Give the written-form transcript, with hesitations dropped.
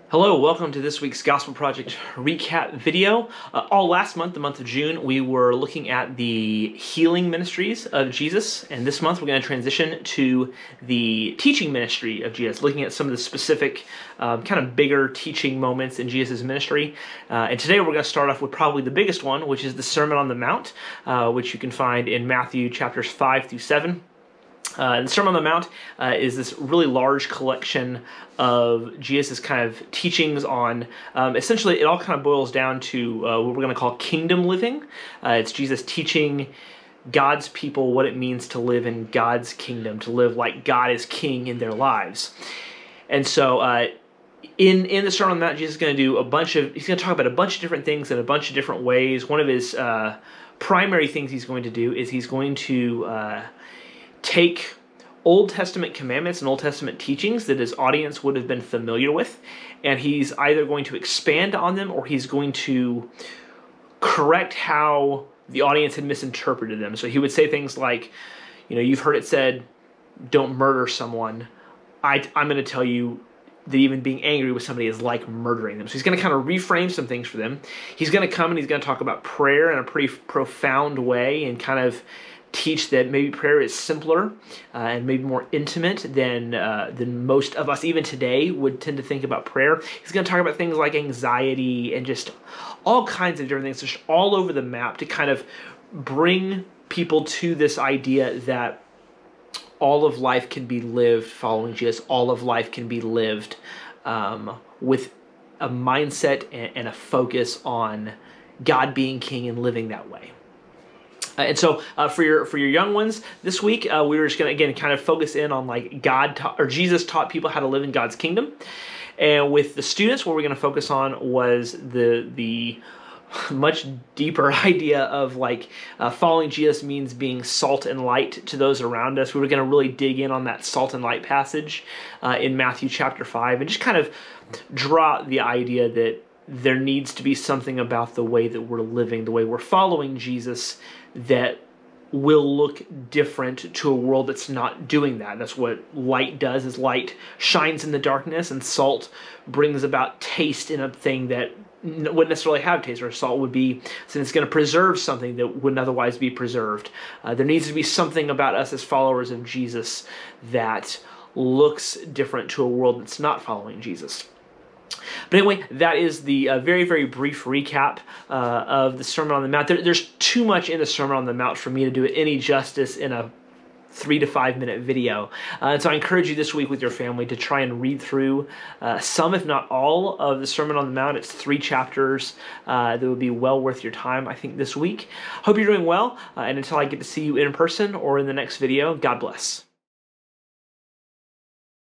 Hello, welcome to this week's Gospel Project recap video. All last month, the month of June, we were looking at the healing ministries of Jesus, and this month we're going to transition to the teaching ministry of Jesus, looking at some of the specific kind of bigger teaching moments in Jesus' ministry. And today we're going to start off with probably the biggest one, which is the Sermon on the Mount, which you can find in Matthew chapters 5 through 7. The Sermon on the Mount is this really large collection of Jesus' kind of teachings on, essentially it all kind of boils down to what we're going to call kingdom living. It's Jesus teaching God's people what it means to live in God's kingdom, to live like God is king in their lives. And so in the Sermon on the Mount, Jesus is going to do he's going to talk about a bunch of different things in a bunch of different ways. One of his primary things he's going to do is he's going to take Old Testament commandments and Old Testament teachings that his audience would have been familiar with, and he's either going to expand on them or he's going to correct how the audience had misinterpreted them. So he would say things like, you've heard it said, don't murder someone. I'm going to tell you that even being angry with somebody is like murdering them. So he's going to kind of reframe some things for them. He's going to come and he's going to talk about prayer in a pretty profound way and kind of teach that maybe prayer is simpler and maybe more intimate than most of us even today would tend to think about prayer. He's going to talk about things like anxiety and just all kinds of different things, just all over the map to kind of bring people to this idea that all of life can be lived following Jesus. All of life can be lived with a mindset and a focus on God being king and living that way. And so for your young ones this week, we were just going to, again, kind of focus in on like Jesus taught people how to live in God's kingdom. And with the students, what we're going to focus on was the much deeper idea of like following Jesus means being salt and light to those around us. We were going to really dig in on that salt and light passage in Matthew chapter 5 and just kind of draw the idea that there needs to be something about the way that we're living, the way we're following Jesus, that will look different to a world that's not doing that. That's what light does, is light shines in the darkness, and salt brings about taste in a thing that wouldn't necessarily have taste, or salt would be, since it's going to preserve something that wouldn't otherwise be preserved. There needs to be something about us as followers of Jesus that looks different to a world that's not following Jesus. But anyway, that is the very, very brief recap of the Sermon on the Mount. There's too much in the Sermon on the Mount for me to do it any justice in a 3 to 5 minute video. And so I encourage you this week with your family to try and read through some, if not all, of the Sermon on the Mount. It's 3 chapters that would be well worth your time, I think, this week. Hope you're doing well, and until I get to see you in person or in the next video, God bless.